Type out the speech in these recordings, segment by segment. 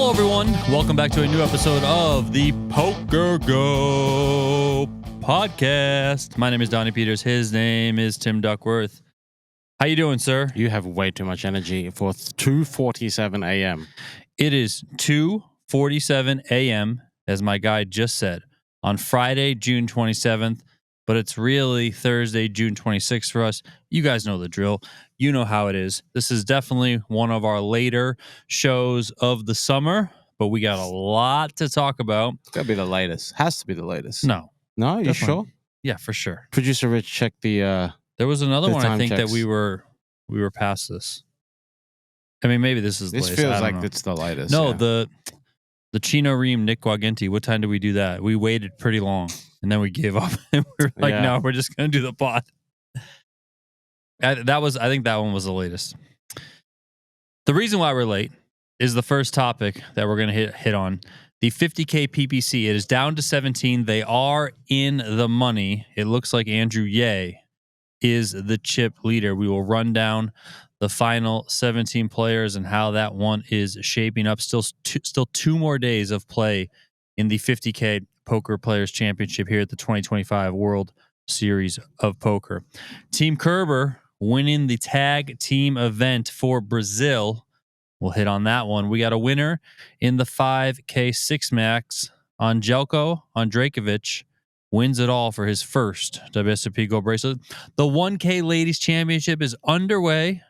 Hello, everyone. Welcome back to a new episode of the PokerGO podcast. My name is Donnie Peters. His name is Tim Duckworth. How you doing, sir? You have way too much energy for 2:47 a.m. It is 2:47 a.m., as my guy just said, on Friday, June 27th, but it's really Thursday, June 26th for us. You guys know the drill. You know how it is. This is definitely one of our later shows of the summer, but we got a lot to talk about. It's got to be the latest. Has to be the latest. No. No? You Definitely. sure? Yeah, for sure. Producer Rich, check the... There was another the one, I time think, checks. that we were past this. I mean, maybe this is the This latest. feels I like don't know. it's the latest. No, yeah. the Chino Ream Nick Guaginti. What time did we do that? We waited pretty long, and then we gave up. And we were like, Yeah. no, we're just going to do the pod. I think that one was the latest. The reason why we're late is the first topic that we're going to hit on. The 50K PPC. It is down to 17. They are in the money. It looks like Andrejevic is the chip leader. We will run down the final 17 players and how that one is shaping up. Still two more days of play in the 50K Poker Players Championship here at the 2025 World Series of Poker. Team Kerber winning the tag team event for Brazil. We'll hit on that one. We got a winner in the 5K 6-max. Andjelko Andrejevic wins it all for his first WSOP Gold bracelet. The 1K Ladies Championship is underway.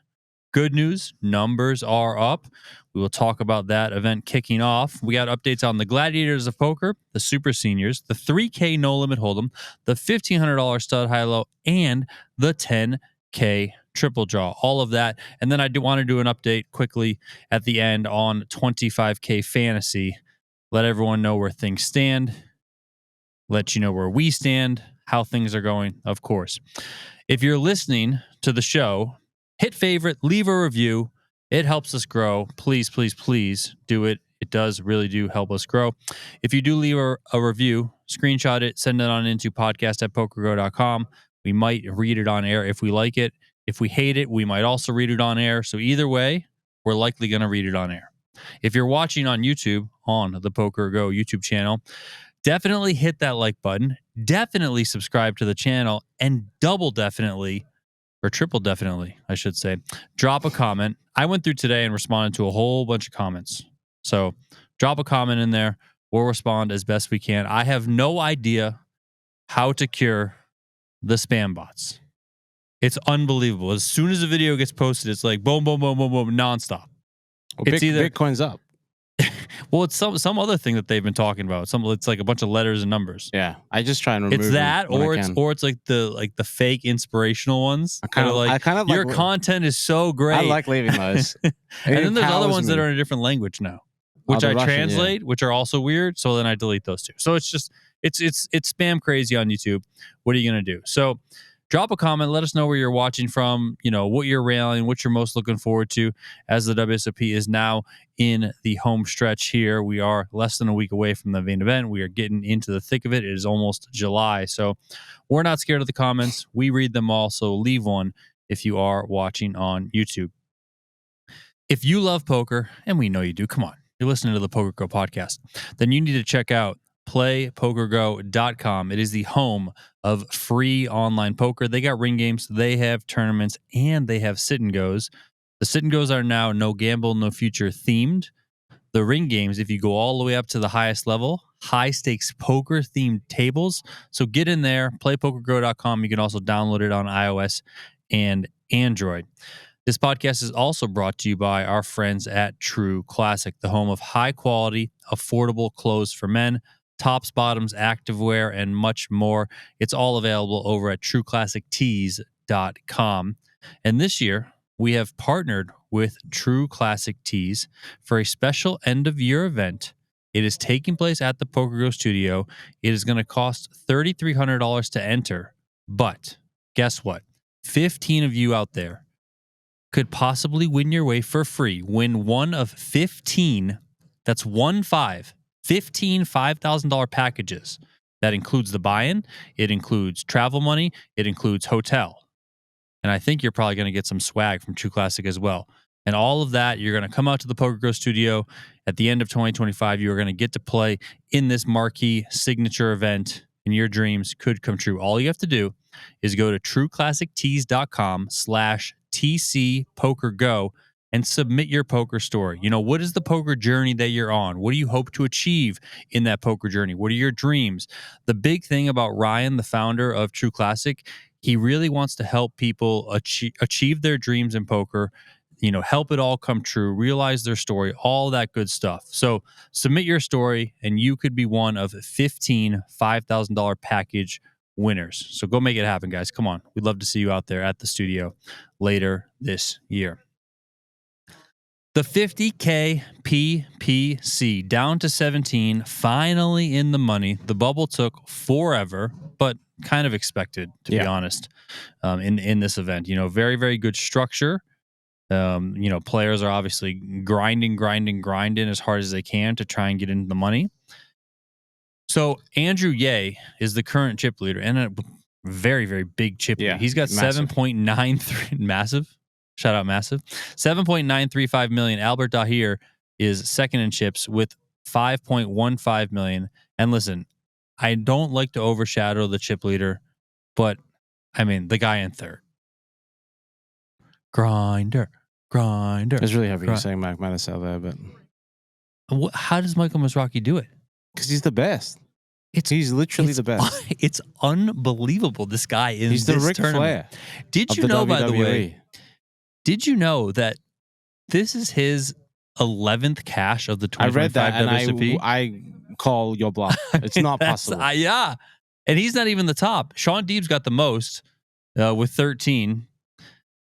Good news, numbers are up. We will talk about that event kicking off. We got updates on the Gladiators of Poker, the Super Seniors, the 3K No Limit Hold'em, the $1,500 Stud High Low, and the 10K Triple Draw. All of that. And then I do want to do an update quickly at the end on 25K Fantasy. Let everyone know where things stand. Let you know where we stand, how things are going, of course. If you're listening to the show, hit favorite, leave a review. It helps us grow. Please, please, please do it. It does really do help us grow. If you do leave a review, screenshot it, send it on into podcast@pokergo.com. We might read it on air if we like it. If we hate it, we might also read it on air. So either way, we're likely going to read it on air. If you're watching on YouTube, on the PokerGo YouTube channel, definitely hit that like button. Definitely subscribe to the channel, and double definitely, or triple definitely, I should say, drop a comment. I went through today and responded to a whole bunch of comments. So drop a comment in there. We'll respond as best we can. I have no idea how to cure the spam bots. It's unbelievable. As soon as a video gets posted, it's like boom, boom, boom, boom, boom, nonstop. Well, It's either Bitcoin's up. well, it's some other thing that they've been talking about. It's like a bunch of letters and numbers. Yeah, I just try and remove It's that, them when or I it's can. the fake inspirational ones. I kind of Your like content is so great. I like leaving those. And then there's other empowers ones that me. are in a different language now, which the I Russian, translate, which are also weird. So then I delete those too. So it's just it's spam crazy on YouTube. What are you gonna do? So drop a comment. Let us know where you're watching from. You know what you're railing, what you're most looking forward to, as the WSOP is now in the home stretch here. We are less than a week away from the main event. We are getting into the thick of it. It is almost July, so we're not scared of the comments. We read them all. So leave one if you are watching on YouTube. If you love poker, and we know you do, come on, you're listening to the PokerGo podcast, then you need to check out playpokergo.com. It is the home of free online poker. They got ring games, they have tournaments, and they have sit and goes. The sit and goes are now no gamble, no future themed. The ring games, if you go all the way up to the highest level, high stakes poker themed tables. So get in there, playpokergo.com. You can also download it on iOS and Android. This podcast is also brought to you by our friends at True Classic, the home of high quality, affordable clothes for men, tops, bottoms, activewear, and much more. It's all available over at trueclassictees.com. And this year, we have partnered with True Classic Tees for a special end-of-year event. It is taking place at the PokerGo studio. It is going to cost $3,300 to enter. But guess what? 15 of you out there could possibly win your way for free. Win one of 15, that's 15 $5,000 packages. That includes the buy-in, it includes travel money, it includes hotel. And I think you're probably going to get some swag from True Classic as well. And all of that, you're going to come out to the PokerGO studio at the end of 2025. You are going to get to play in this marquee signature event, and your dreams could come true. All you have to do is go to trueclassictees.com/TCPokerGo and submit your poker story. You know, what is the poker journey that you're on? What do you hope to achieve in that poker journey? What are your dreams? The big thing about Ryan, the founder of True Classic, he really wants to help people achieve their dreams in poker, you know, help it all come true, realize their story, all that good stuff. So submit your story and you could be one of 15 $5,000 package winners. So go make it happen, guys. Come on. We'd love to see you out there at the studio later this year. The 50K PPC down to 17, finally in the money. The bubble took forever, but kind of expected, to be honest, in this event. You know, very, very good structure. You know, players are obviously grinding as hard as they can to try and get into the money. So Andrejevic is the current chip leader and a very, very big chip leader. He's got 7.93 massive. Shout out massive. 7.935 million. Albert Dahir is second in chips with 5.15 million. And listen, I don't like to overshadow the chip leader, but I mean the guy in third. Grinder. It's really heavy saying Mac Mattis out there, but how does Michael Mizrachi do it? Because he's the best. He's literally the best. It's unbelievable. This guy is. He's the Ric Flair. Did you know, by the way? Did you know that this is his 11th cash of the 2025 I read that, WSOP? and I call your bluff. It's not possible. Yeah, and he's not even the top. Sean Deeb's got the most with 13.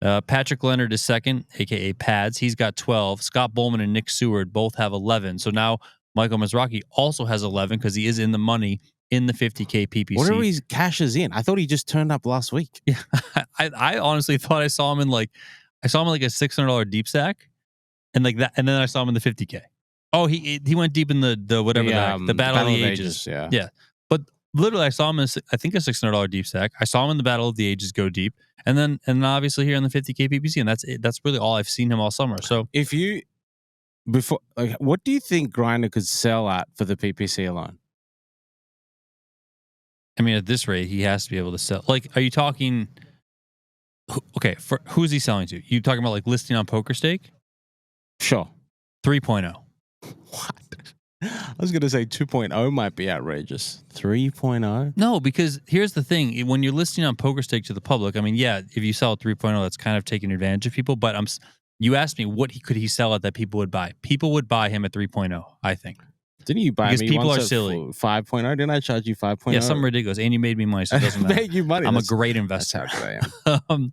Patrick Leonard is second, a.k.a. Pads. He's got 12. Scott Bowman and Nick Seward both have 11. So now Michael Mizrachi also has 11 because he is in the money in the 50K PPC. What are his cashes in? I thought he just turned up last week. Yeah, I honestly thought I saw him in like a $600 deep stack, and like that, and then I saw him in the 50K. Oh, he went deep in the whatever the Battle of the Ages. Yeah. But literally, I saw him in I think a $600 deep stack. I saw him in the Battle of the Ages go deep, and then obviously here in the 50K PPC, and that's it. That's really all I've seen him all summer. So if you what do you think Grinder could sell at for the PPC alone? I mean, at this rate, he has to be able to sell. Like, are you talking? Okay, for who's he selling to? You talking about like listing on PokerStake? Sure. 3.0. What? I was going to say 2.0 might be outrageous. 3.0? No, because here's the thing. When you're listing on PokerStake to the public, I mean, yeah, if you sell at 3.0, that's kind of taking advantage of people. But you asked me what could he sell at that people would buy. People would buy him at 3.0, I think. Didn't you buy because me people once are silly. 5.0? Didn't I charge you 5.0? Yeah, something ridiculous. And you made me money, so it doesn't matter. Made you money. I'm a great investor. That's how good I am.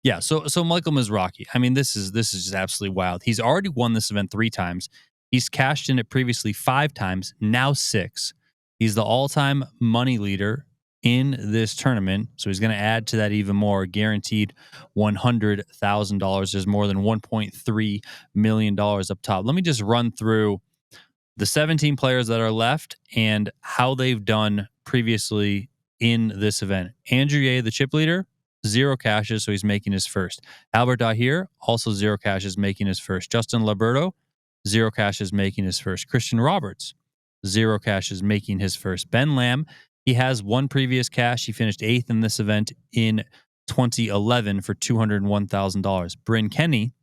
Yeah, so Michael Mizrachi, I mean, this is just absolutely wild. He's already won this event 3 times. He's cashed in it previously 5 times, now 6. He's the all-time money leader in this tournament, so he's going to add to that even more, guaranteed $100,000. There's more than $1.3 million up top. Let me just run through the 17 players that are left and how they've done previously in this event. Andrejevic, the chip leader, 0 cashes, so he's making his first. Albert Dahir, also 0 cashes, making his first. Justin Liberto, 0 cashes, making his first. Christian Roberts, 0 cashes, making his first. Ben Lamb, he has 1 previous cash. He finished 8th in this event in 2011 for $201,000. Bryn Kenny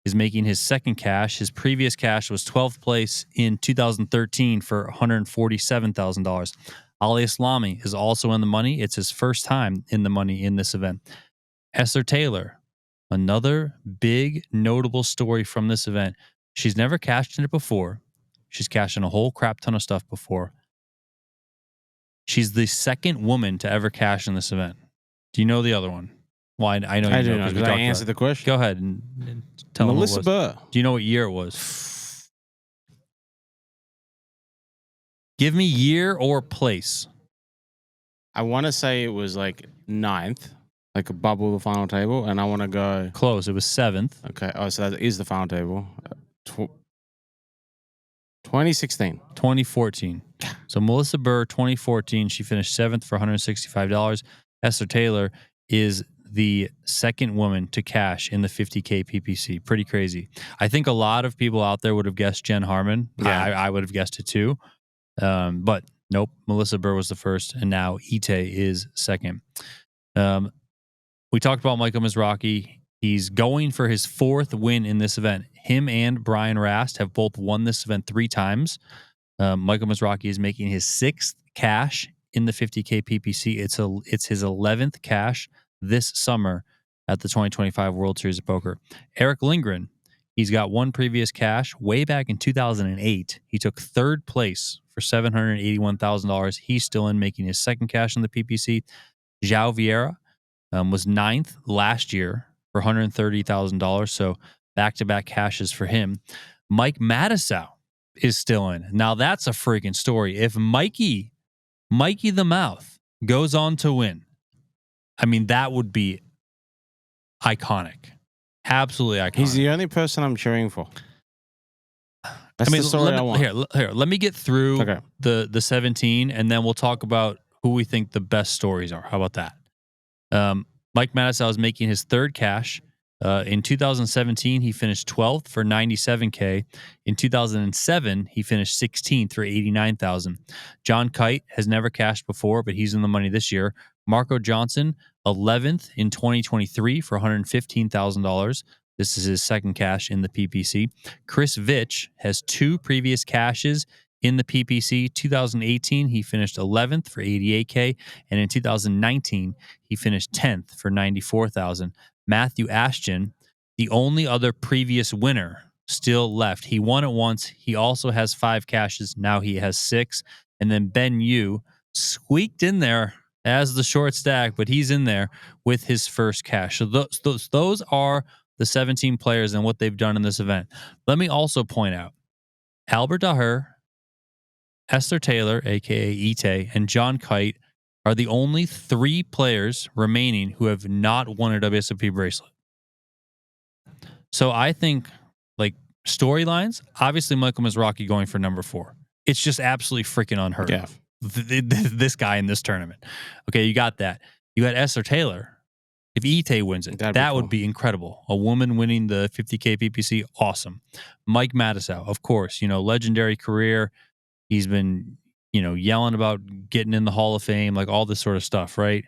is making his 2nd cash. His previous cash was 12th place in 2013 for $147,000. Ali Islami is also in the money. It's his first time in the money in this event. Esther Taylor, another big notable story from this event. She's never cashed in it before. She's cashed in a whole crap ton of stuff before. She's the 2nd woman to ever cash in this event. Do you know the other one? Well, I know you know because I answered the question. Go ahead and tell me what it was. Burr. Do you know what year it was? Give me year or place. I want to say it was like 9th, like a bubble, the final table, and I want to go close. It was 7th. Okay. Oh, so that is the final table. 2016. 2014. So Melissa Burr, 2014, she finished 7th for $165. Esther Taylor is the second woman to cash in the 50K PPC. Pretty crazy. I think a lot of people out there would have guessed Jen Harmon. Yeah. I would have guessed it too. But nope, Melissa Burr was the first, and now Ite is second. We talked about Michael Mizrachi. He's going for his fourth win in this event. Him and Brian Rast have both won this event 3 times. Michael Mizrachi is making his 6th cash in the 50K PPC. It's his 11th cash this summer at the 2025 World Series of Poker. Eric Lindgren, he's got 1 previous cash way back in 2008. He took 3rd place for $781,000. He's still in, making his 2nd cash in the PPC. João Vieira was 9th last year for $130,000. So back-to-back cashes for him. Mike Matusow is still in. Now that's a freaking story. If Mikey the Mouth goes on to win, I mean, that would be iconic. Absolutely iconic. He's the only person I'm cheering for. That's the story I want. Here, let me get through the 17, and then we'll talk about who we think the best stories are. How about that? Mike Matusow is making his 3rd cash. In 2017, he finished 12th for $97K. In 2007, he finished 16th for $89,000. John Kite has never cashed before, but he's in the money this year. Marco Johnson, 11th in 2023 for $115,000. This is his 2nd cash in the PPC. Chris Vitch has 2 previous cashes in the PPC. 2018, he finished 11th for $88K, and in 2019, he finished 10th for $94,000. Matthew Ashton, the only other previous winner still left. He won it once. He also has 5 cashes. Now he has 6. And then Ben Yu squeaked in there as the short stack, but he's in there with his 1st cash. So those are the 17 players and what they've done in this event. Let me also point out Albert Daher, Esther Taylor, a.k.a. Ite, and John Kite are the only 3 players remaining who have not won a WSOP bracelet. So I think, like, storylines, obviously Michael Mizrachi going for number 4. It's just absolutely freaking unheard of. This guy in this tournament. Okay, you got that. You got Esther Taylor. If Ite wins it, that would be incredible. A woman winning the 50K PPC, awesome. Mike Matusow, of course, legendary career. He's been, yelling about getting in the Hall of Fame, like all this sort of stuff, right?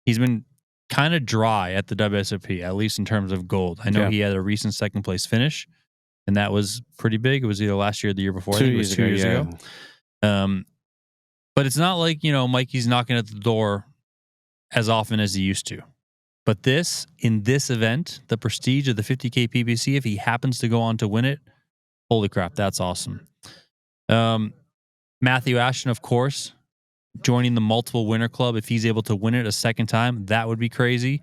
He's been kind of dry at the WSOP, at least in terms of gold. I know he had a recent 2nd place finish, and that was pretty big. It was either last year or the year before. 2 I think it was 2 years ago. But it's not like, Mikey's knocking at the door as often as he used to. But in this event, the prestige of the 50K PPC, if he happens to go on to win it, holy crap, that's awesome. Matthew Ashton, of course, joining the multiple winner club. If he's able to win it a 2nd time, that would be crazy.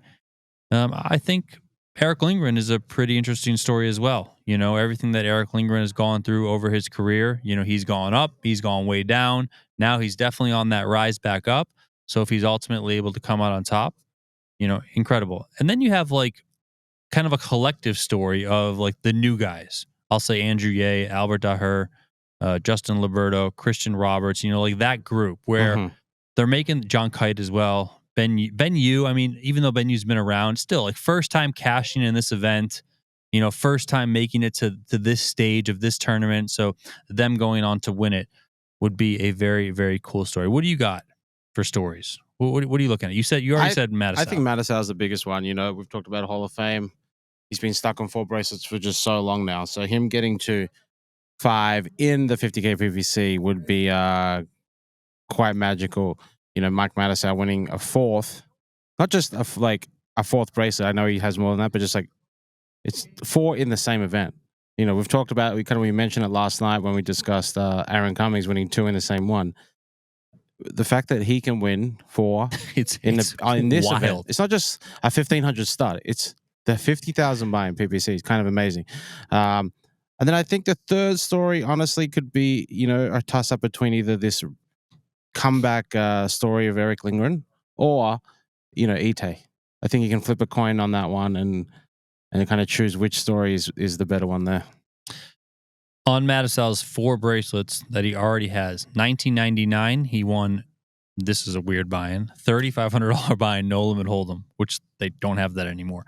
I think Eric Lindgren is a pretty interesting story as well. Everything that Eric Lindgren has gone through over his career, he's gone up, he's gone way down. Now he's definitely on that rise back up. So if he's ultimately able to come out on top, incredible. And then you have like kind of a collective story of like the new guys. I'll say Andrew Ye, Albert Daher, Justin Liberto, Christian Roberts, like that group where they're making John Kite as well. Ben Yu, I mean, even though Ben Yu's been around, still like first time cashing in this event, first time making it to this stage of this tournament. So them going on to win it would be a very, very cool story. What do you got for stories? What are you looking at? You already said Matusow. I think Matusow is the biggest one. We've talked about Hall of Fame. He's been stuck on 4 bracelets for just so long now. So him getting to 5 in the 50K PPC would be quite magical. Mike Matusow winning a 4th, not just a 4th bracelet. I know he has more than that, but just like it's 4 in the same event. We've talked about, we mentioned it last night when we discussed Aaron Cummings winning 2 in the same one. The fact that he can win 4 in this wild event, it's not just a 1,500 start. It's the 50,000 buy in PPC. It's kind of amazing. And then I think the 3rd story, honestly, could be, a toss-up between either this comeback story of Eric Lindgren or, Ite. I think you can flip a coin on that one and kind of choose which story is the better one there. On Matusow's 4 bracelets that he already has, 1999, he won This is a weird buy-in. $3,500 buy-in, no limit hold'em, which they don't have that anymore.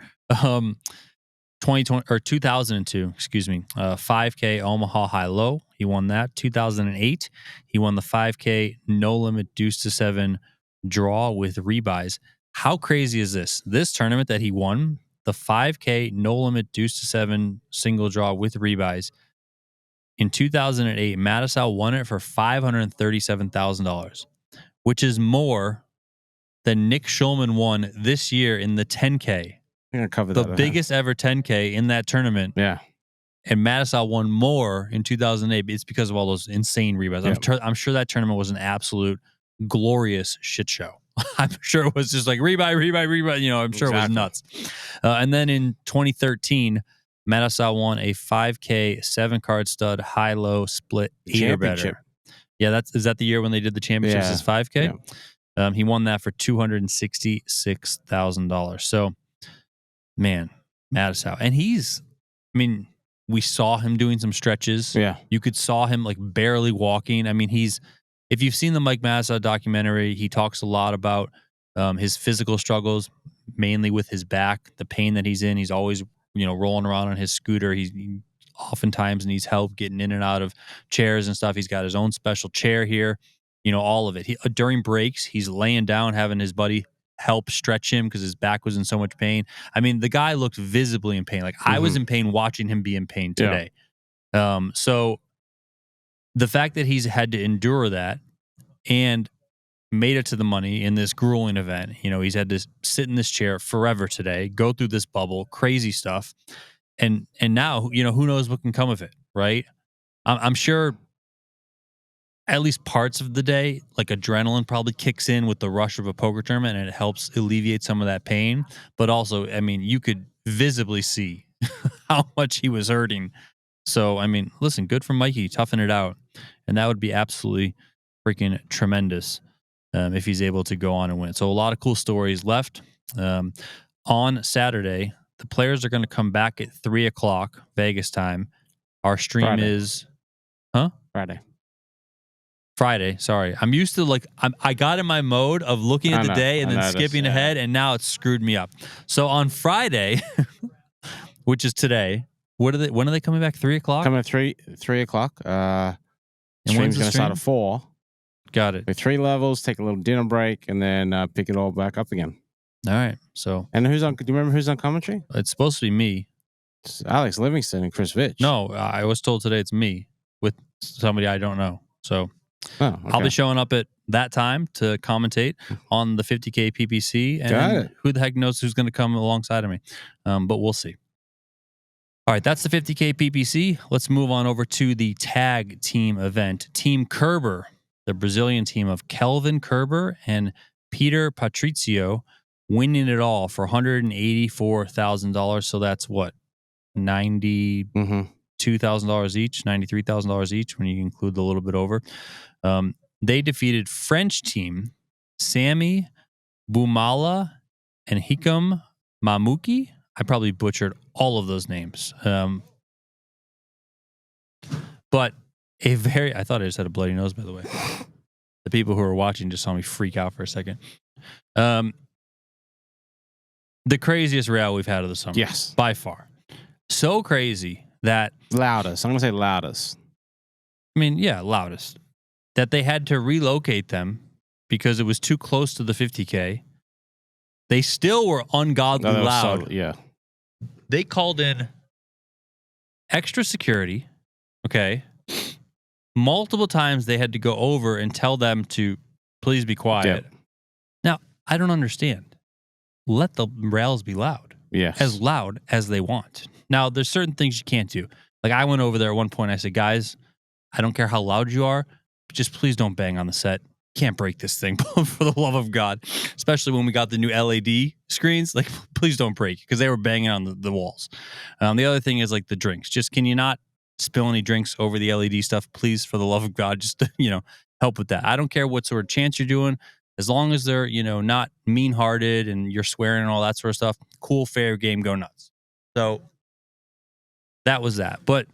2002, excuse me. 5K Omaha High Low. He won that. 2008, he won the 5K no limit deuce to 7 draw with rebuys. How crazy is this? This tournament that he won, the 5K no limit deuce to 7 single draw with rebuys. In 2008, Mattisau won it for $537,000, which is more than Nick Schulman won this year in the 10K. I'm gonna cover The that. biggest ever 10K in that tournament. Yeah. And Mattisau won more in 2008. It's because of all those insane rebuys. Yep. I'm sure that tournament was an absolute glorious shit show. I'm sure it was just like rebuy. You know, I'm sure it was nuts. And then in 2013, Mattisau won a 5K 7-card stud high-low split 8 or better. Yeah, is that the year when they did the championships as 5K? Yeah. He won that for $266,000. So, man, Mattisau. And we saw him doing some stretches. Yeah. You saw him like barely walking. I mean, if you've seen the Mike Mattisau documentary, he talks a lot about his physical struggles, mainly with his back, the pain that he's in. He's always, rolling around on his scooter. He oftentimes needs help getting in and out of chairs and stuff. He's got his own special chair here, all of it. During breaks, he's laying down, having his buddy help stretch him because his back was in so much pain. I mean, the guy looked visibly in pain. Like I was in pain watching him be in pain today. Yeah. So the fact that he's had to endure that and made it to the money in this grueling event, he's had to sit in this chair forever today, go through this bubble, crazy stuff. And now, who knows what can come of it, right? I'm sure at least parts of the day, like adrenaline probably kicks in with the rush of a poker tournament and it helps alleviate some of that pain. But also, you could visibly see how much he was hurting. So, listen, good for Mikey, toughing it out. And that would be absolutely freaking tremendous if he's able to go on and win. So a lot of cool stories left. On Saturday, the players are going to come back at 3:00 Vegas time. Our stream is... Friday, sorry. I'm used to I got in my mode of looking at the day and then skipping ahead, and now it's screwed me up. So on Friday, which is today, when are they coming back? 3:00? Coming at 3:00. Stream's going to start at 4. Got it. With 3 levels, take a little dinner break, and then pick it all back up again. All right. So, and do you remember who's on commentary? It's supposed to be me. It's Alex Livingston and Chris Vitch. No, I was told today it's me with somebody I don't know. So okay. I'll be showing up at that time to commentate on the 50K PPC. And who the heck knows who's going to come alongside of me. But we'll see. All right, that's the 50K PPC. Let's move on over to the tag team event. Team Kerber, the Brazilian team of Kelvin Kerber and Peter Patrizio, winning it all for $184,000. So that's what? $92,000 each, $93,000 each when you include the little bit over. They defeated French team Sammy Boumala and Hikam Mamouki. I probably butchered all of those names. But I thought I just had a bloody nose, by the way. The people who are watching just saw me freak out for a second. The craziest route we've had of the summer. Yes. By far. So crazy that... Loudest. I'm going to say loudest. Loudest. That they had to relocate them because it was too close to the 50K. They still were ungodly loud. They called in extra security. Okay. Multiple times they had to go over and tell them to please be quiet. Yep. Now, I don't understand. Let the rails be loud. Yes. As loud as they want. Now, there's certain things you can't do. Like I went over there at one point. I said, guys, I don't care how loud you are. Just please don't bang on the set. Can't break this thing for the love of God. Especially when we got the new LED screens. Like, please don't break because they were banging on the walls. The other thing is like the drinks. Just can you not spill any drinks over the LED stuff? Please, for the love of God, just help with that. I don't care what sort of chants you're doing. As long as they're, not mean-hearted and you're swearing and all that sort of stuff. Cool, fair game, go nuts. So that was that. But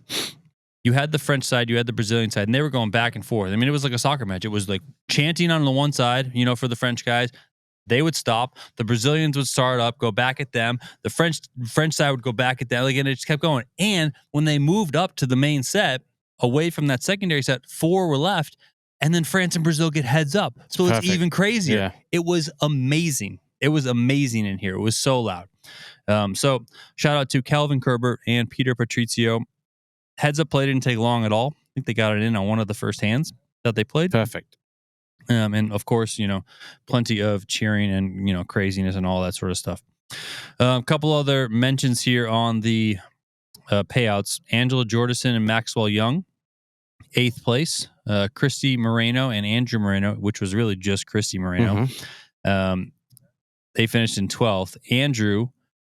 you had the French side, you had the Brazilian side, and they were going back and forth. I mean, it was like a soccer match. It was like chanting on the one side, for the French guys. They would stop. The Brazilians would start up, go back at them. The French side would go back at them. Again, it just kept going. And when they moved up to the main set, away from that secondary set, 4 were left, and then France and Brazil get heads up. So it's even crazier. Yeah. It was amazing. It was amazing in here. It was so loud. So shout out to Calvin Kerber and Peter Patrizio. Heads up play didn't take long at all. I think they got it in on one of the first hands that they played. Perfect. And of course, plenty of cheering and, craziness and all that sort of stuff. A couple other mentions here on the payouts. Angela Jordison and Maxwell Young, 8th place. Christy Moreno and Andrew Moreno, which was really just Christy Moreno. They finished in 12th. Andrew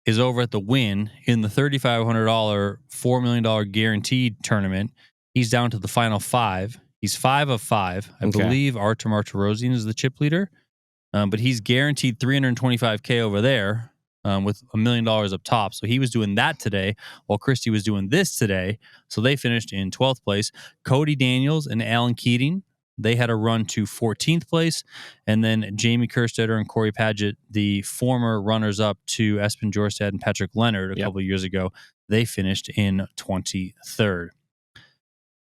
is over at the Win in the $3,500 $4 million guaranteed tournament. He's down to the final 5. He's 5 of 5. I believe Artur Martirosian is the chip leader, but he's guaranteed $325K over there with $1 million up top. So he was doing that today while Christy was doing this today. So they finished in 12th place. Cody Daniels and Alan Keating, they had a run to 14th place. And then Jamie Kerstetter and Corey Padgett, the former runners-up to Espen Jorstad and Patrick Leonard a couple of years ago, they finished in 23rd.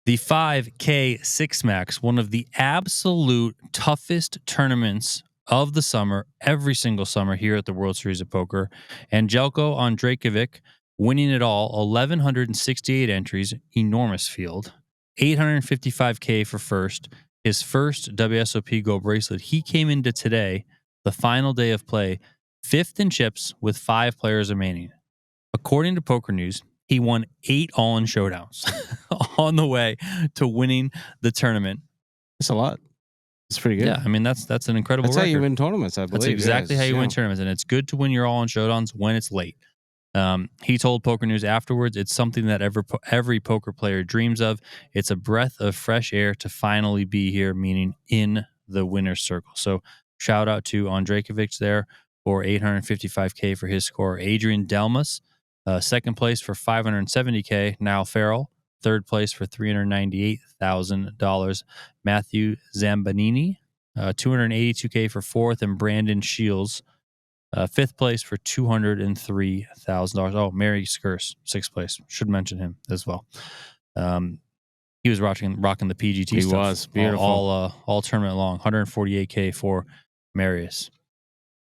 The 5K 6-Max, one of the absolute toughest tournaments of the summer, every single summer here at the World Series of Poker. Andjelko Andrejevic winning it all, 1,168 entries, enormous field, $855K for first. His first WSOP Go bracelet. He came into today, the final day of play, 5th in chips with 5 players remaining. According to Poker News, he won 8 all-in showdowns on the way to winning the tournament. That's a lot. It's pretty good. Yeah, I mean, that's an incredible record. That's how you win tournaments, I believe. That's exactly how you win tournaments, and it's good to win your all-in showdowns when it's late. He told Poker News afterwards, it's something that every poker player dreams of. It's a breath of fresh air to finally be here, meaning in the winner's circle. So shout out to Andrejevic there for $855K for his score. Adrian Delmas, second place for $570K. Niall Farrell, third place for $398,000. Matthew Zambanini, $282K for fourth, and Brandon Shields, 5th place for $203,000. Oh, Mary Skurs, 6th place. Should mention him as well. He was rocking the PGT stuff. He was beautiful. All tournament long. $148K for Marius.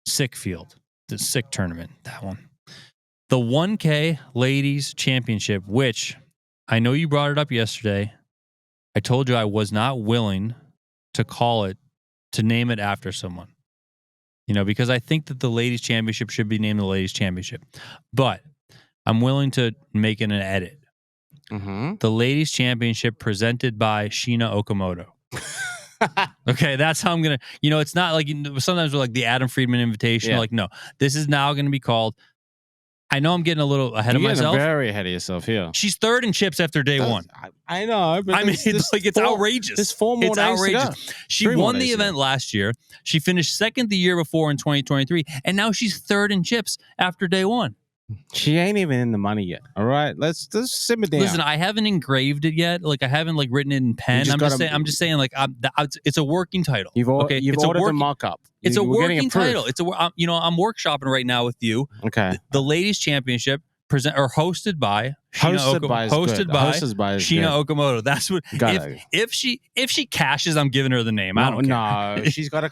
Sick field. The sick tournament, that one. The 1K Ladies Championship, which I know you brought it up yesterday. I told you I was not willing to name it after someone. Because I think that the Ladies Championship should be named the Ladies Championship. But I'm willing to make it an edit. The Ladies Championship presented by Sheena Okamoto. Okay, that's how I'm going to... it's not like... sometimes we're like the Adam Friedman invitation. Yeah. Like, no. This is now going to be called... I know I'm getting a little ahead of myself. You're very ahead of yourself here. She's 3rd in chips after day 1. I know. But it's outrageous. There's 4 more days to go. She won the event last year. She finished 2nd the year before in 2023. And now she's 3rd in chips after day 1. She ain't even in the money yet. All right, let's simmer down. Listen, I haven't engraved it yet. Like I haven't written it in pen. I'm just saying. Like it's a working title. You've ordered the mock-up. It's a working title. It's I'm workshopping right now with you. Okay. The Ladies Championship hosted by Sheena Okamoto. That's what. If she cashes, I'm giving her the name. I don't care. No, she's got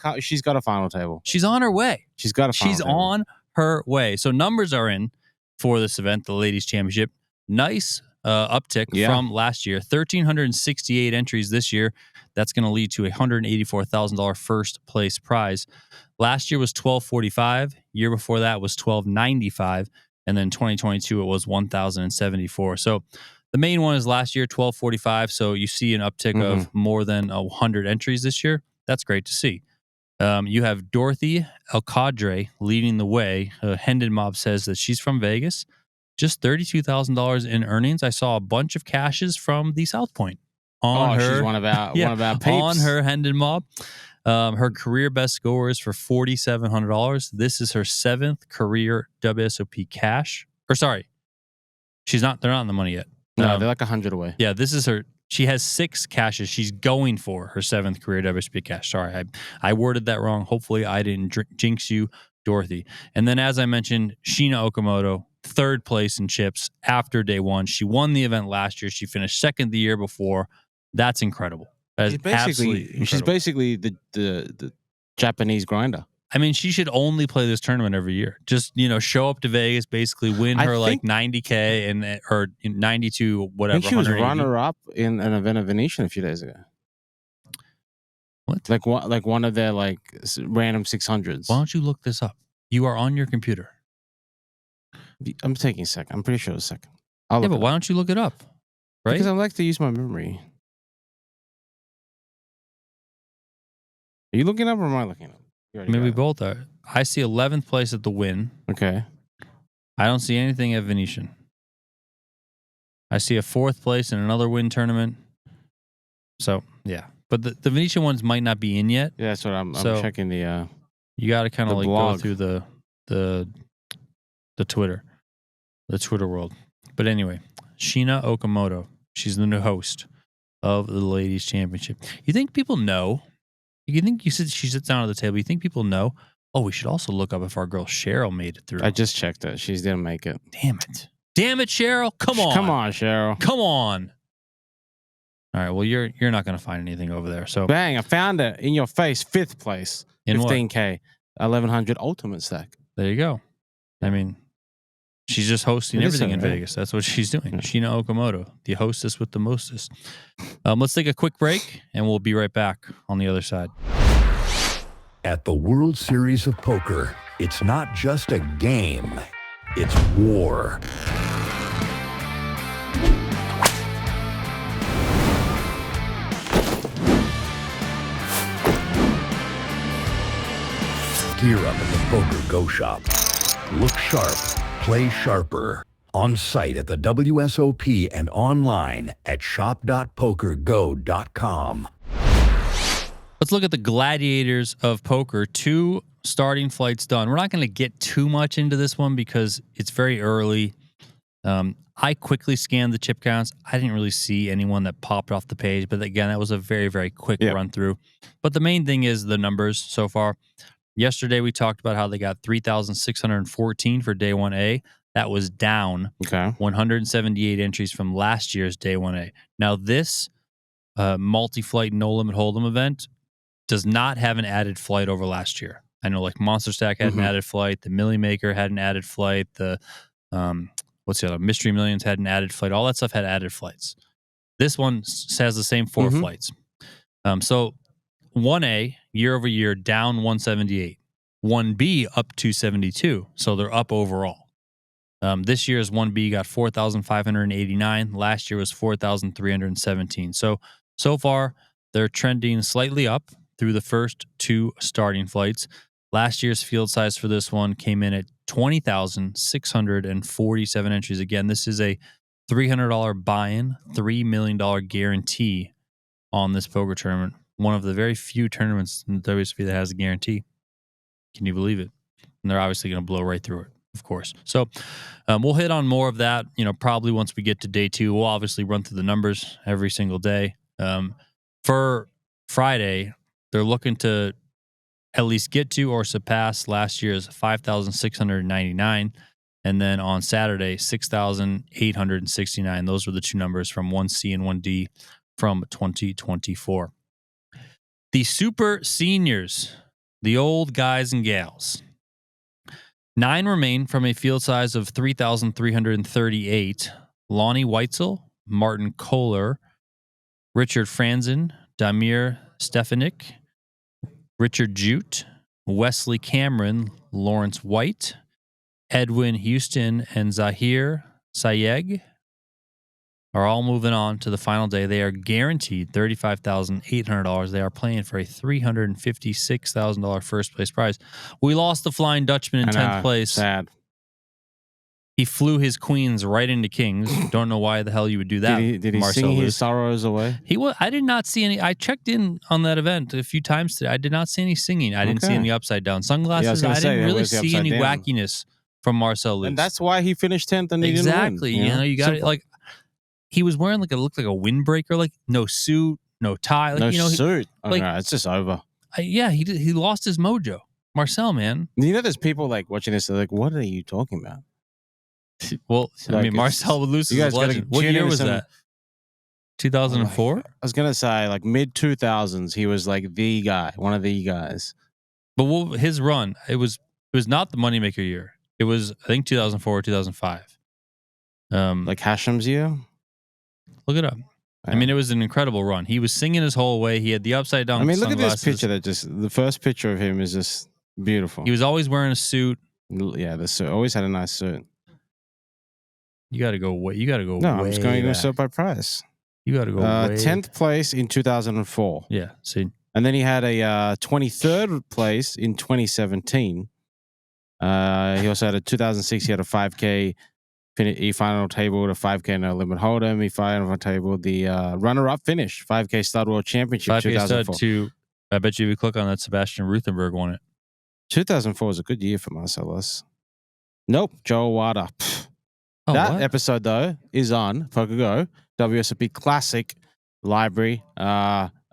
a final table. She's on her way. She's on her way. So numbers are in for this event, the Ladies Championship. Nice uptick from last year. 1,368 entries this year. That's going to lead to a $184,000 first place prize. Last year was $1,245. Year before that was $1,295. And then 2022, it was $1,074. So the main one is last year, $1,245. So you see an uptick of more than 100 entries this year. That's great to see. You have Dorothy Alcadre leading the way. Hendon Mob says that she's from Vegas. Just $32,000 in earnings. I saw a bunch of cashes from the South Point. She's one of our peeps. On her Hendon Mob. Her career best score is for $4,700. This is her 7th career WSOP cash. Or sorry, they're not in the money yet. No, they're like 100 away. Yeah, this is her. She has 6 cashes. She's going for her 7th career WSOP cash. Sorry, I worded that wrong. Hopefully, I didn't jinx you, Dorothy. And then, as I mentioned, Sheena Okamoto, 3rd place in chips after day 1. She won the event last year. She finished 2nd the year before. That's incredible. That is absolutely incredible. She's basically the Japanese grinder. I mean, she should only play this tournament every year. Just, show up to Vegas, basically win her like 90K and or 92, whatever. I think she was runner-up in an event of Venetian a few days ago. What? Like one of their like random 600s. Why don't you look this up? You are on your computer. I'm taking a second. I'm pretty sure it's a second. Yeah, but why don't you look it up? Right? Because I like to use my memory. Are you looking up or am I looking up? Maybe we both are. I see 11th place at the Win. Okay. I don't see anything at Venetian. I see a 4th place in another Win tournament. So, yeah. But the Venetian ones might not be in yet. Yeah, that's what I'm checking the... You got to kind of like go through the Twitter. The Twitter world. But anyway, Sheena Okamoto. She's the new host of the Ladies Championship. You think people know... You think she sits down at the table. You think people know? Oh, we should also look up if our girl Cheryl made it through. I just checked it. She didn't make it. Damn it, Cheryl! Come on, Cheryl! Come on! All right. Well, you're not going to find anything over there. So bang! I found it in your face. 5th place. In 15K, 1100 ultimate stack. There you go. I mean, she's just hosting everything in Vegas. That's what she's doing. Yeah. Sheena Okamoto, the hostess with the mostest. Let's take a quick break, and we'll be right back on the other side. At the World Series of Poker, it's not just a game, it's war. Gear up at the PokerGO shop. Look sharp. Play sharper. On site at the WSOP and online at shop.pokergo.com. Let's look at the Gladiators of Poker. 2 starting flights done. We're not going to get too much into this one because it's very early. I quickly scanned the chip counts. I didn't really see anyone that popped off the page. But again, that was a very, very quick run through. But the main thing is the numbers so far. Yesterday, we talked about how they got 3,614 for day 1A. That was down 178 entries from last year's day 1A. Now, this multi-flight no-limit hold'em event does not have an added flight over last year. I know like Monster Stack had an added flight. The Millie Maker had an added flight. The, what's the other? Mystery Millions had an added flight. All that stuff had added flights. This one has the same 4 flights. So 1A, year over year, down 178. 1B, up 272. So they're up overall. This year's 1B got 4,589. Last year was 4,317. So far, they're trending slightly up through the first 2 starting flights. Last year's field size for this one came in at 20,647 entries. Again, this is a $300 buy-in, $3 million guarantee on this poker tournament. One of the very few tournaments in the WSOP that has a guarantee. Can you believe it? And they're obviously going to blow right through it, of course. So we'll hit on more of that, probably once we get to day 2. We'll obviously run through the numbers every single day. For Friday, they're looking to at least get to or surpass last year's 5,699. And then on Saturday, 6,869. Those were the 2 numbers from 1C and 1D from 2024. The Super Seniors, the old guys and gals. 9 remain from a field size of 3,338. Lonnie Weitzel, Martin Kohler, Richard Franzen, Damir Stefanik, Richard Jute, Wesley Cameron, Lawrence White, Edwin Houston, and Zahir Sayeg are all moving on to the final day. They are guaranteed $35,800. They are playing for a $356,000 first place prize. We lost the Flying Dutchman in 10th place. Sad. He flew his queens right into kings. Don't know why the hell you would do that. Did he sing his sorrows away? I did not see any. I checked in on that event a few times today. I did not see any singing. I didn't see any upside down sunglasses. I didn't really see any wackiness from Marcel Luz. And that's why he finished 10th and he didn't win. Exactly. You got it. Like, he was wearing like looked like a windbreaker, like no suit, no tie, like No you know, suit. like- No, it's just over. yeah, he lost his mojo. Marcel, man. You know, there's people like watching this. They're like, "What are you talking about?" Well, I Like, mean, Marcel would lose you his guys gotta legend. What tune year into was some- that? 2004. I was gonna say like mid 2000s. He was like the guy, one of the guys. But his run, it was not the moneymaker year. It was, I think, 2004 or 2005. Like Hashem's year. Look it up. I mean, it was an incredible run. He was singing his whole way. He had the upside down. I mean, look at this sunglasses. picture. The first picture of him is just beautiful. He was always wearing a suit. Yeah, the suit. Always had a nice suit. You got to go way. You got to go. No, way I'm just going to back. sort by price. You got to go. way 10th place in 2004. Yeah. See. And then he had a 23rd place in 2017. He also had a 2006. He had a 5K. He final table, a 5K no limit hold'em. He final table the runner-up finish, 5K Stud World Championship 5K 2004. stud to. I bet you if you click on that, Sebastian Ruthenberg won it. 2004 was a good year for Marcellus. Nope, Joe Wada. Oh, That what? episode though is on PokerGo WSOP Classic Library.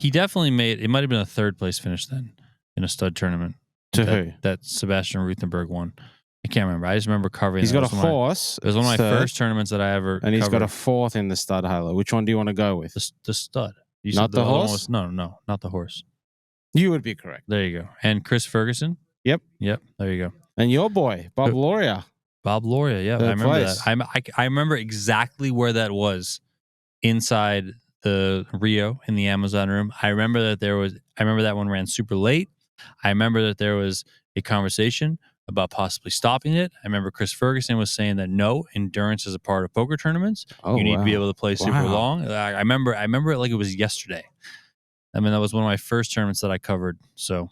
He definitely made. It might have been a third place finish then in a stud tournament. To that, who? That Sebastian Ruthenberg won. I can't remember. I just remember covering. He's that. got a It was one of my- horse. It was one of my third, first tournaments that I ever. and he's got a covered. fourth in the stud halo. Which one do you want to go with? The stud. You Not said the other one horse? was- no, not the horse. You would be correct. There you go. And Chris Ferguson. Yep. There you go. And your boy, Bob Loria. Bob Loria. Yeah, Third I remember place. that. I remember exactly where that was inside the Rio in the Amazon room. I remember that one ran super late. I remember that there was a conversation about possibly stopping it. I remember Chris Ferguson was saying that no, endurance is a part of poker tournaments. Oh, You need to be wow. able to play super Wow. long. I remember it like it was yesterday. I mean, that was one of my first tournaments that I covered. So,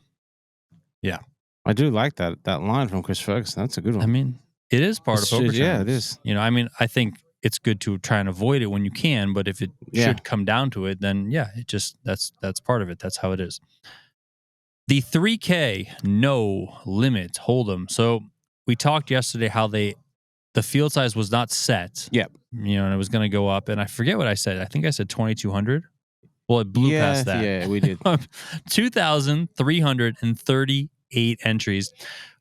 I do like that line from Chris Ferguson. That's a good one. I mean, it is part of poker tournaments. Yeah, it is. You know, I mean, I think it's good to try and avoid it when you can, but if it should come down to it, then yeah, it just that's part of it. That's how it is. The 3K no limit hold'em. So we talked yesterday how the field size was not set. Yep. You know, and it was going to go up, and I forget what I said. I think I said 2,200. Well, it blew past that. Yeah, we did. 2,338 entries,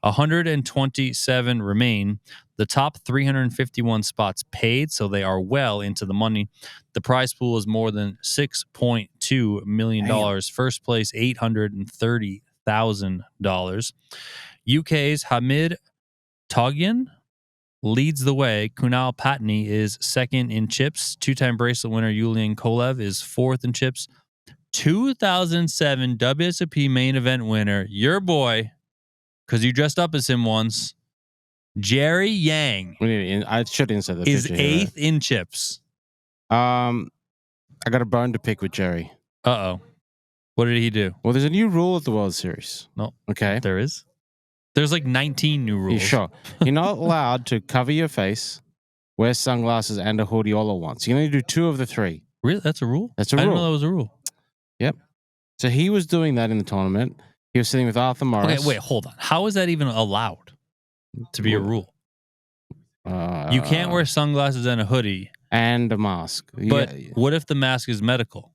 127 remain. The top 351 spots paid, so they are well into the money. The prize pool is more than $6.2 million. First place, $830,000. UK's Hamid Togyan leads the way. Kunal Patni is second in chips. Two-time bracelet winner Yulian Kolev is fourth in chips. 2007 WSOP main event winner, your boy, because you dressed up as him once, Jerry Yang, I should insert the is picture here. eighth in chips. I got a bone to pick with Jerry. Uh-oh. What did he do? Well, there's a new rule at the World Series. No. Okay. There is? There's like 19 new rules. You sure? You're not allowed to cover your face, wear sunglasses, and a hoodie all at once. You can only do two of the three. Really? That's a rule? That's a I didn't rule. know that was a rule. Yep. So he was doing that in the tournament. He was sitting with Arthur Morris. Okay, wait, hold on. How is that even allowed to be a rule? You can't wear sunglasses and a hoodie. And a mask. But what if the mask is medical?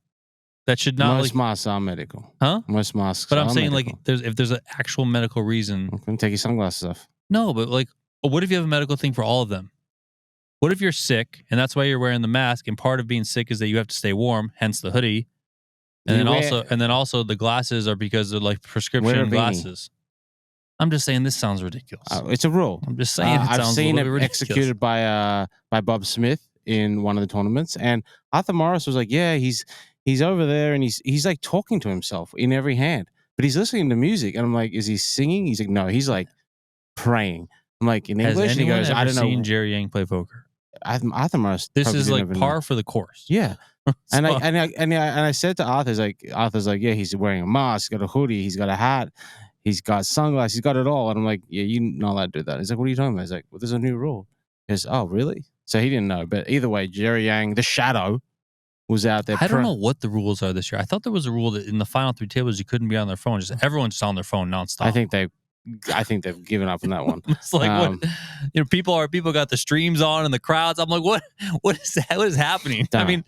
That should not most masks are medical. Huh? Most masks But are I'm saying medical. like if there's an actual medical reason. Okay, take your sunglasses off. No, but like what if you have a medical thing for all of them? What if you're sick and that's why you're wearing the mask and part of being sick is that you have to stay warm, hence the hoodie. And then also the glasses are because they're like Wear a prescription beanie. glasses. I'm just saying this sounds ridiculous. It's a rule. I'm just saying it I've sounds seen a it little bit ridiculous. executed by Bob Smith in one of the tournaments, and Arthur Morris was like, "Yeah, he's over there, and he's like talking to himself in every hand, but he's listening to music." And I'm like, "Is he singing?" He's like, "No, he's like praying." I'm like, in Has English, and he anyone goes, ever "I don't seen know." Jerry Yang play poker? Arthur Morris. This probably is didn't like even par know. for the course. Yeah. So- And I said to Arthur's like, yeah, he's wearing a mask, he's got a hoodie, he's got a hat, he's got sunglasses, he's got it all. And I'm like, yeah, you're not allowed to do that. He's like, what are you talking about? He's like, well, there's a new rule. He goes, oh, really? So he didn't know. But either way, Jerry Yang, the shadow, was out there. I don't know what the rules are this year. I thought there was a rule that in the final three tables you couldn't be on their phone. Just everyone's just on their phone nonstop. I think they I think they've given up on that one. It's like what people got the streams on and the crowds. I'm like, what is happening? I mean,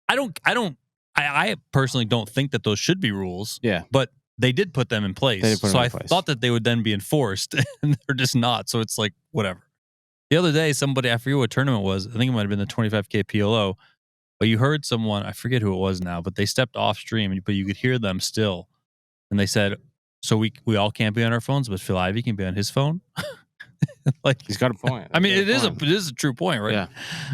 I personally don't think that those should be rules. Yeah. But they did put them in place. So I thought that they would then be enforced, and they're just not. So it's like, whatever. The other day, somebody, I forget what tournament it was. I think it might have been the 25K PLO. But you heard someone, I forget who it was now, but they stepped off stream, but you could hear them still. And they said, so we all can't be on our phones, but Phil Ivey can be on his phone. Like, he's got a point. I mean, it is a true point, right? Yeah.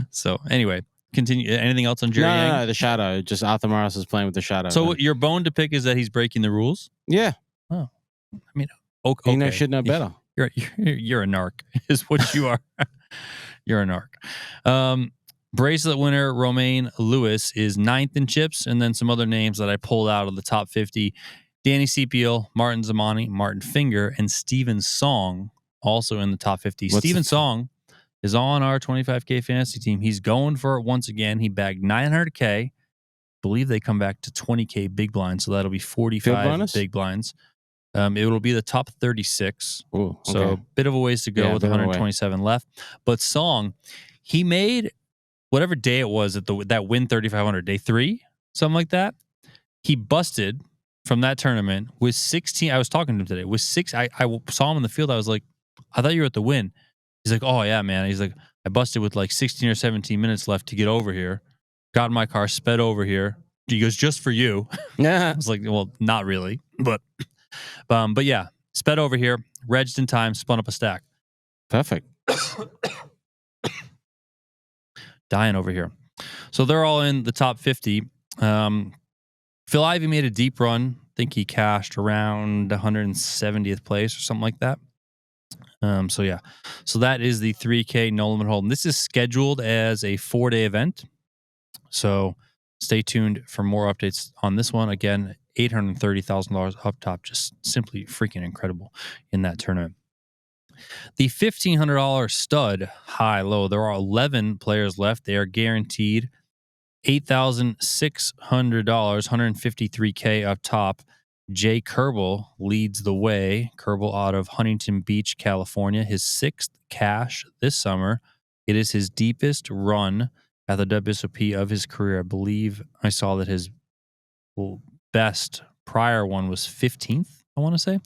So anyway, continue. Anything else on Jerry Yang? No, the shadow. Just Arthur Morris is playing with the shadow. So your bone to pick is that he's breaking the rules? Yeah. Oh, I mean, okay. He should know better. You're a narc, is what you are. You're a narc. Bracelet winner Romain Lewis is 9th in chips, and then some other names that I pulled out of the top 50. Danny Sepiel, Martin Zamani, Martin Finger, and Steven Song also in the top 50. Steven Song is on our 25K fantasy team. He's going for it once again. He bagged 900K. Believe they come back to 20K big blinds, so that'll be 45 big blinds. It will be the top 36. Ooh, okay. So a bit of a ways to go with 127 left. But Song, he made whatever day it was at that win 3,500, day 3, something like that. He busted from that tournament with 16. I was talking to him today. With 6, I saw him in the field. I was like, I thought you were at the win. He's like, oh yeah, man. He's like, I busted with like 16 or 17 minutes left to get over here. Got in my car, sped over here. He goes, just for you. Yeah. I was like, well, not really, but yeah, sped over here, regged in time, spun up a stack. Perfect. Dying over here. So they're all in the top 50. Phil Ivey made a deep run. I think he cashed around 170th place or something like that. So yeah. So that is the 3K no limit hold. And this is scheduled as a 4-day event. So stay tuned for more updates on this one. Again, $830,000 up top. Just simply freaking incredible in that tournament. The $1,500 stud high-low. There are 11 players left. They are guaranteed $8,600, 153K up top. Jay Kerber leads the way. Kerber out of Huntington Beach, California. His 6th cash this summer. It is his deepest run at the WSOP of his career. I believe I saw that his best prior one was 15th, I want to say.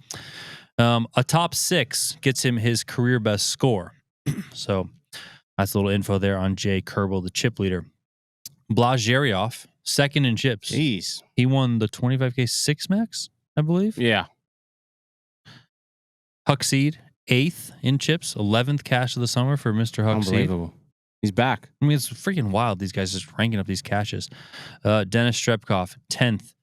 A top 6 gets him his career best score. So that's a little info there on Jay Kerber, the chip leader. Blazheriev, 2nd in chips. Jeez. He won the 25K 6 max, I believe. Yeah. Huckseed, 8th in chips, 11th cash of the summer for Mr. Huckseed. Unbelievable. He's back. I mean, it's freaking wild. These guys just ranking up these caches. Dennis Strebkov, 10th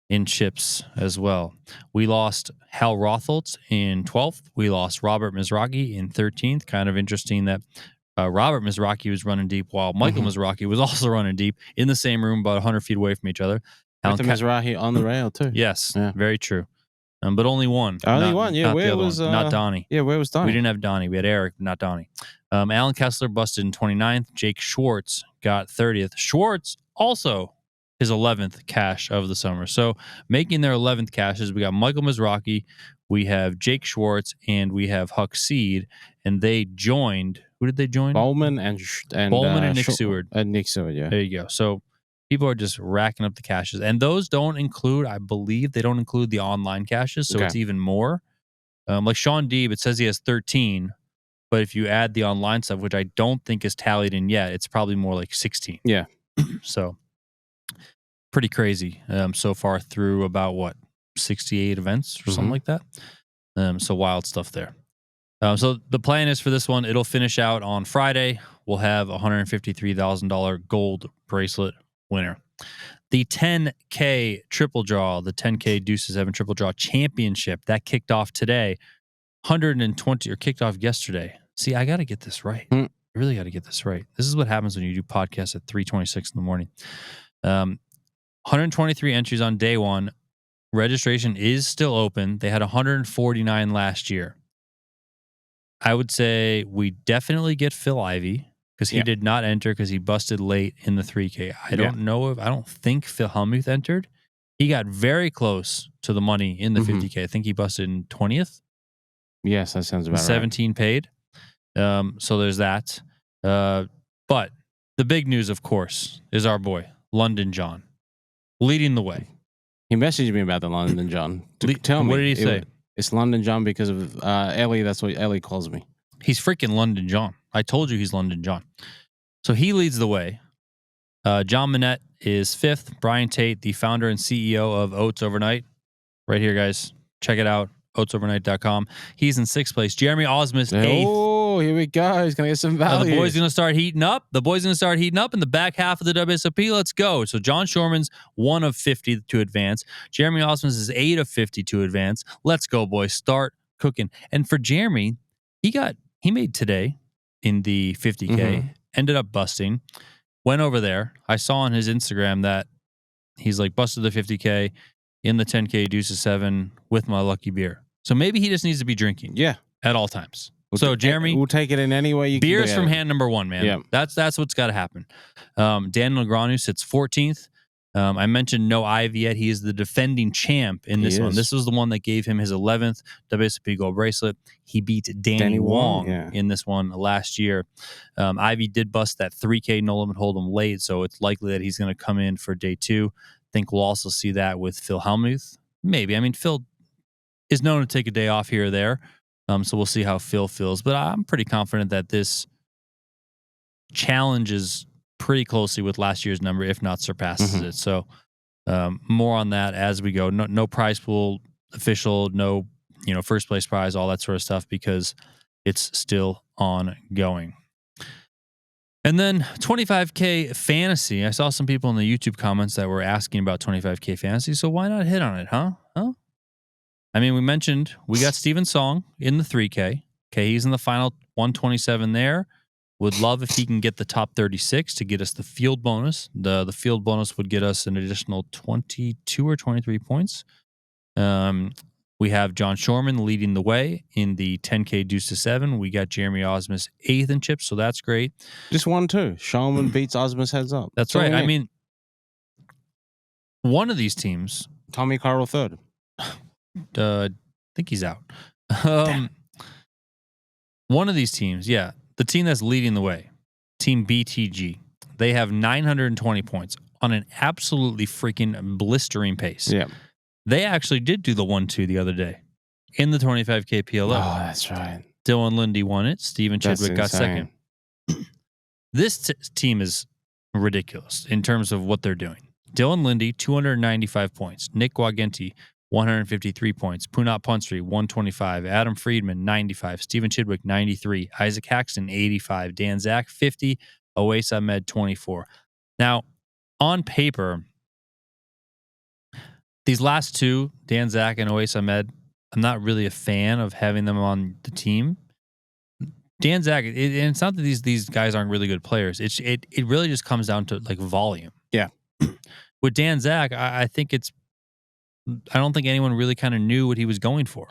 in chips as well. We lost Hal Rotholtz in 12th. We lost Robert Mizrachi in 13th. Kind of interesting that Robert Mizrachi was running deep while Michael Mizrachi was also running deep in the same room, about 100 feet away from each other. With the Mizrachi on the rail, too. Yes, very true. But only one. Only one, yeah. Where was not Donnie? Yeah, where was Donnie? We didn't have Donnie. We had Eric, but not Donnie. Alan Kessler busted in 29th. Jake Schwartz got 30th. Schwartz also his 11th cash of the summer. So making their 11th caches, we got Michael Mizrachi, we have Jake Schwartz, and we have Huckseed, and they joined. Who did they join? Bowman and Nick Seward. Nick Seward, yeah. There you go. So people are just racking up the caches, and those don't include, I believe, they don't include the online caches, so it's even more. Like Sean Deeb, it says he has 13, but if you add the online stuff, which I don't think is tallied in yet, it's probably more like 16. Yeah. So pretty crazy so far through about 68 events or something like that. So wild stuff there. So the plan is for this one, it'll finish out on Friday. We'll have a $153,000 gold bracelet winner. The 10K triple draw, the 10K Deuces 7 triple draw championship, that kicked off today. 120, or kicked off yesterday. See, I got to get this right. I really got to get this right. This is what happens when you do podcasts at 3:26 in the morning. 123 entries on day one. Registration is still open. They had 149 last year. I would say we definitely get Phil Ivey because he did not enter because he busted late in the 3K. I don't think Phil Hellmuth entered. He got very close to the money in the 50K. I think he busted in 20th. Yes, that sounds about 17 paid. So there's that. But the big news, of course, is our boy, London John, leading the way. He messaged me about the London John. Tell me. What did he say? It's London John because of Ellie. That's what Ellie calls me. He's freaking London John. I told you he's London John. So he leads the way. John Manette is 5th. Brian Tate, the founder and CEO of Oats Overnight. Right here, guys. Check it out. OatsOvernight.com. He's in 6th place. Jeremy Osmus, 8th. Oh, here we go. He's going to get some value. The boy's going to start heating up. The boy's going to start heating up in the back half of the WSOP. Let's go. So John Shorman's 1 of 50 to advance. Jeremy Osmus is 8 of 50 to advance. Let's go, boys. Start cooking. And for Jeremy, he made today in the 50K, ended up busting, went over there. I saw on his Instagram that he's like busted the 50K in the 10K deuces 7 with my lucky beer. So maybe he just needs to be drinking at all times. So Jeremy, we'll take it in any way you can. Beers from hand number 1, man. Yeah. That's what's got to happen. Daniel Negreanu sits 14th. I mentioned no Ivy yet. He is the defending champ in this one. This was the one that gave him his 11th WSOP gold bracelet. He beat Danny Wong in this one last year. Ivy did bust that 3K no limit hold'em late, so it's likely that he's going to come in for day 2. I think we'll also see that with Phil Hellmuth. Maybe. I mean, Phil is known to take a day off here or there. So we'll see how Phil feels. But I'm pretty confident that this challenges pretty closely with last year's number, if not surpasses it. So more on that as we go. No prize pool official, no first place prize, all that sort of stuff, because it's still ongoing. And then 25K fantasy. I saw some people in the YouTube comments that were asking about 25K fantasy. So why not hit on it, huh? I mean, we mentioned we got Steven Song in the 3K. Okay, he's in the final 127 there. Would love if he can get the top 36 to get us the field bonus. The field bonus would get us an additional 22 or 23 points. We have John Shorman leading the way in the 10K deuce to 7. We got Jeremy Osmus 8th in chips, so that's great. Just 1-2. Shorman beats Osmus heads up. That's right. I mean, one of these teams, Tommy Carroll 3rd. I think he's out. One of these teams, the team that's leading the way, Team BTG, they have 920 points on an absolutely freaking blistering pace. Yeah. They actually did do the 1-2 the other day in the 25K PLO. Oh, that's right. Dylan Lindy won it. Steven Chidwick got second. This team is ridiculous in terms of what they're doing. Dylan Lindy, 295 points. Nick Wagenti, 153 points. Punat Punsri, 125. Adam Friedman, 95. Steven Chidwick, 93. Isaac Haxton, 85. Dan Zach, 50. Owais Ahmed, 24. Now, on paper, these last two, Dan Zach and Owais Ahmed, I'm not really a fan of having them on the team. Dan Zach, and it's not that these guys aren't really good players. It really just comes down to like volume. Yeah. With Dan Zach, I don't think anyone really kind of knew what he was going for.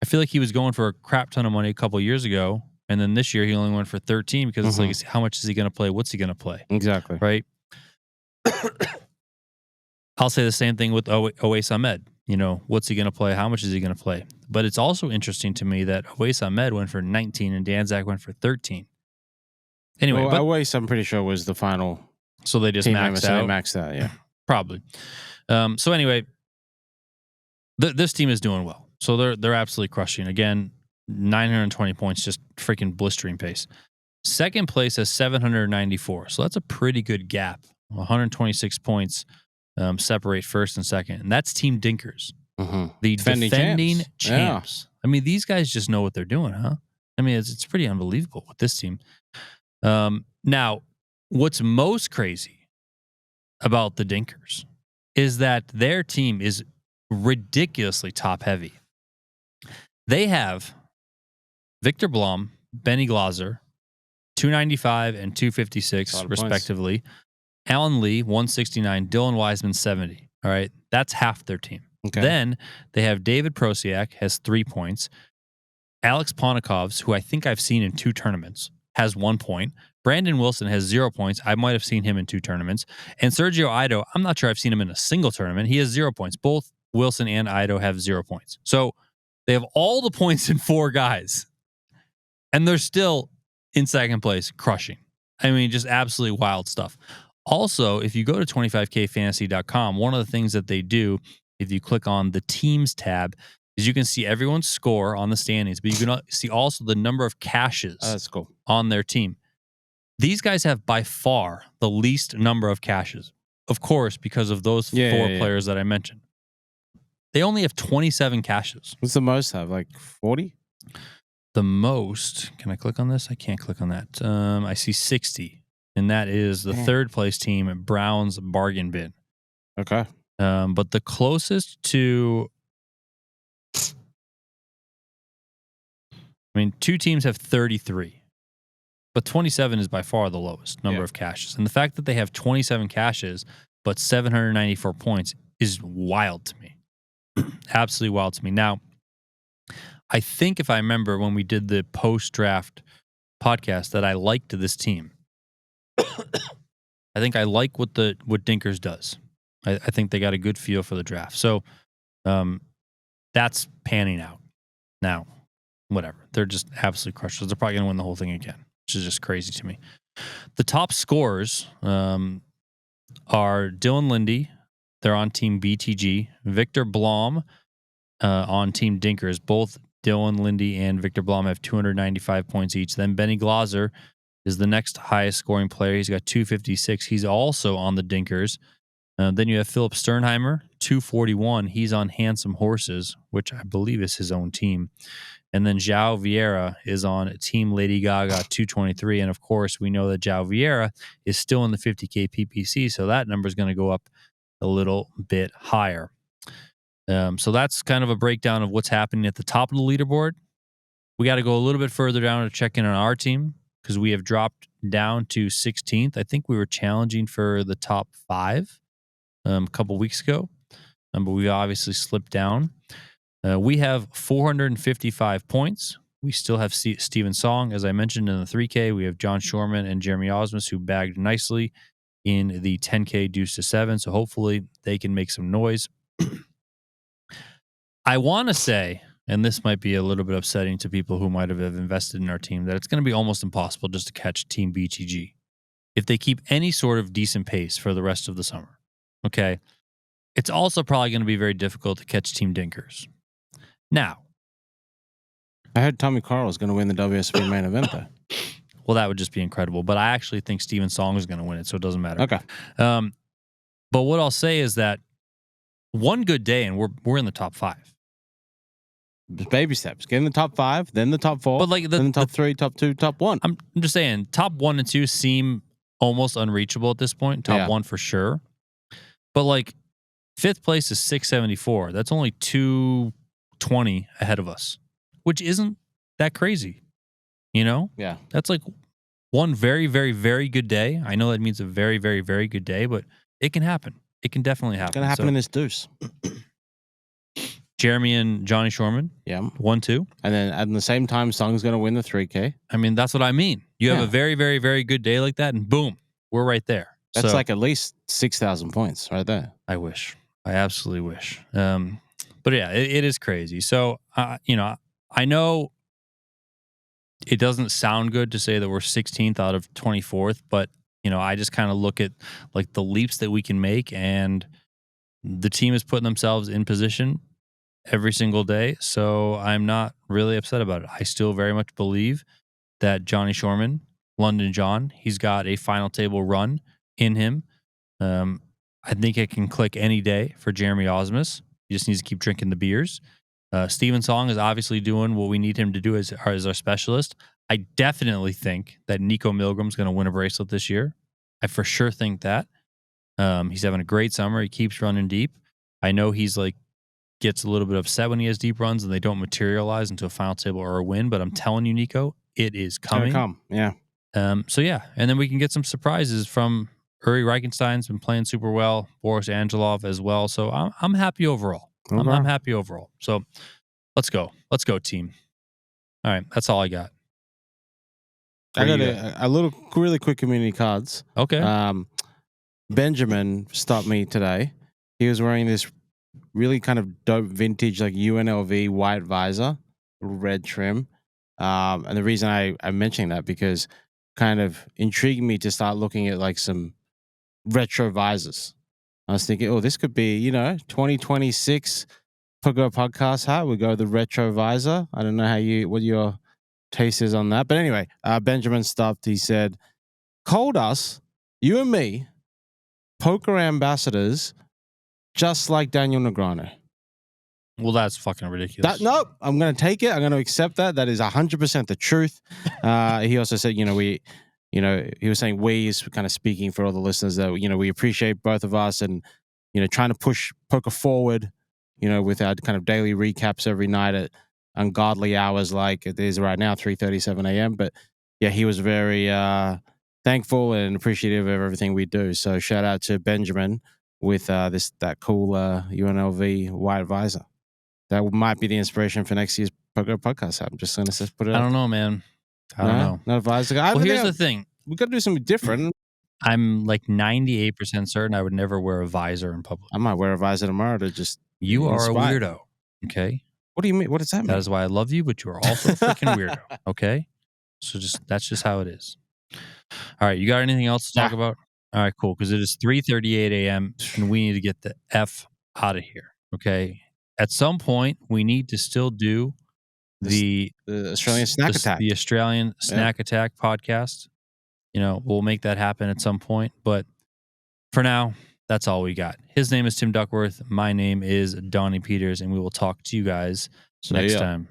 I feel like he was going for a crap ton of money a couple of years ago, and then this year he only went for 13 because it's like, how much is he going to play? What's he going to play? Exactly. Right? I'll say the same thing with Owais Ahmed. What's he going to play? How much is he going to play? But it's also interesting to me that Owais Ahmed went for 19 and Dan Zach went for 13. Anyway, well, Owais, I'm pretty sure, was the final. So they just maxed out? They maxed out, yeah. Probably. So anyway, this team is doing well. So they're absolutely crushing. Again, 920 points, just freaking blistering pace. Second place has 794. So that's a pretty good gap. 126 points separate first and second. And that's Team Dinkers. The defending champs. I mean, these guys just know what they're doing, huh? I mean, it's pretty unbelievable with this team. Now, what's most crazy about the Dinkers is that their team is ridiculously top heavy. They have Victor Blom, Benny Glaser, 295 and 256 respectively. Points. Alan Lee, 169, Dylan Wiseman, 70. All right, that's half their team. Okay. Then they have David Prosiak, has 3 points. Alex Ponikovs, who I think I've seen in 2 tournaments, has 1 point. Brandon Wilson has 0 points. I might have seen him in 2 tournaments. And Sergio Ido, I'm not sure I've seen him in a single tournament. He has 0 points. Both Wilson and Ido have 0 points. So They have all the points in 4 guys. And they're still in second place, crushing. I mean, just absolutely wild stuff. Also, if you go to 25kfantasy.com, one of the things that they do, if you click on the teams tab, is you can see everyone's score on the standings, but you can see also the number of cashes That's cool. on their team. These guys have by far the least number of cashes, of course, because of those 4 players that I mentioned. They only have 27 cashes. What's the most have? Like 40? The most, can I click on this? I can't click on that. I see 60, and that is the third place team at Brown's Bargain Bin. Okay. But the closest to, I mean, 2 teams have 33, but 27 is by far the lowest number of cashes. And the fact that they have 27 cashes, but 794 points is wild to me. Absolutely wild to me. Now, I think if I remember when we did the post-draft podcast that I liked this team. I think I like what Dinkers does. I think they got a good feel for the draft. So that's panning out. Now, whatever. They're just absolute crushers. They're probably going to win the whole thing again, which is just crazy to me. The top scorers are Dylan Lindy. They're on Team BTG. Victor Blom on Team Dinkers. Both Dylan Lindy and Victor Blom have 295 points each. Then Benny Glazzer is the next highest scoring player. He's got 256. He's also on the Dinkers. Then you have Philip Sternheimer, 241. He's on Handsome Horses, which I believe is his own team. And then João Vieira is on Team Lady Gaga, 223. And of course, we know that João Vieira is still in the 50K PPC, so that number is going to go up a little bit higher. So that's kind of a breakdown of what's happening at the top of the leaderboard. We got to go a little bit further down to check in on our team because we have dropped down to 16th. I think we were challenging for the top 5 a couple weeks ago, but we obviously slipped down. We have 455 points. We still have Steven Song, as I mentioned in the 3K. We have John Shorman and Jeremy Osmus, who bagged nicely in the 10K deuce to 7. So hopefully they can make some noise. I want to say, and this might be a little bit upsetting to people who might have invested in our team, that it's going to be almost impossible just to catch Team BTG if they keep any sort of decent pace for the rest of the summer. Okay. It's also probably going to be very difficult to catch Team Dinkers. Now, I heard Tommy Carl is going to win the WSOP main event, though. Well, that would just be incredible. But I actually think Steven Song is going to win it, so it doesn't matter. Okay. But what I'll say is that one good day, and we're in the top 5. Baby steps. Get in the top 5, then the top 4, but like then the top 3, top 2, top 1. I'm just saying, top 1 and 2 seem almost unreachable at this point. Top 1 for sure. But like 5th place is 674. That's only 220 ahead of us, which isn't that crazy. You know? Yeah. That's like one very, very, very good day. I know that means a very, very, very good day, but it can happen. It can definitely happen. It's going to happen in this deuce. Jeremy and Johnny Shorman. Yeah. 1-2. And then at the same time, Song's going to win the 3K. I mean, that's what I mean. You have a very, very, very good day like that, and boom, we're right there. That's like at least 6,000 points right there. I wish. I absolutely wish. But yeah, it is crazy. So, you know, I know it doesn't sound good to say that we're 16th out of 24th, but, you know, I just kind of look at like the leaps that we can make, and the team is putting themselves in position every single day. So I'm not really upset about it. I still very much believe that Johnny Shorman, London John, he's got a final table run in him. I think it can click any day for Jeremy Osmus. He just needs to keep drinking the beers. Steven Song is obviously doing what we need him to do as our specialist. I definitely think that Nico Milgram's going to win a bracelet this year. I for sure think that. He's having a great summer. He keeps running deep. I know he's like gets a little bit upset when he has deep runs and they don't materialize into a final table or a win. But I'm telling you, Nico, it is coming. It's gonna come. Yeah. So yeah, and then we can get some surprises from Uri Reichenstein's been playing super well. Boris Angelov as well. So I'm happy overall. Okay. I'm happy overall. So let's go. Let's go, team. All right. That's all I got. I got a little really quick community cards. Okay. Benjamin stopped me today. He was wearing this really kind of dope vintage like UNLV white visor, red trim. And the reason I'm mentioning that because kind of intrigued me to start looking at like some retro visors. I was thinking, oh, this could be, 2026 PokerGO podcast hat. We go the retro visor. I don't know what your taste is on that. But anyway, Benjamin stopped. He said, called us, you and me, poker ambassadors, just like Daniel Negreanu. Well, that's fucking ridiculous. Nope, I'm going to take it. I'm going to accept that. That is 100% the truth. He also said, he was saying we is kind of speaking for all the listeners that, we appreciate both of us and, trying to push poker forward, with our kind of daily recaps every night at ungodly hours like it is right now, 3:37 a.m. But yeah, he was very thankful and appreciative of everything we do. So shout out to Benjamin with that cool UNLV white visor. That might be the inspiration for next year's PokerGO podcast. I'm just going to put it. I don't know, man. I don't know. Not a visor. Well, here's the thing. We got to do something different. I'm like 98% certain I would never wear a visor in public. I might wear a visor tomorrow to just. You are a weirdo. Okay. What do you mean? What does that mean? That is why I love you, but you are also a freaking weirdo. Okay. So that's just how it is. All right. You got anything else to talk about? All right, cool. Because it is 3:38 a.m. and we need to get the F out of here. Okay. At some point, we need to still do the Australian Snack Attack. The Australian Snack Attack podcast. We'll make that happen at some point. But for now, that's all we got. His name is Tim Duckworth. My name is Donnie Peters, and we will talk to you guys next time.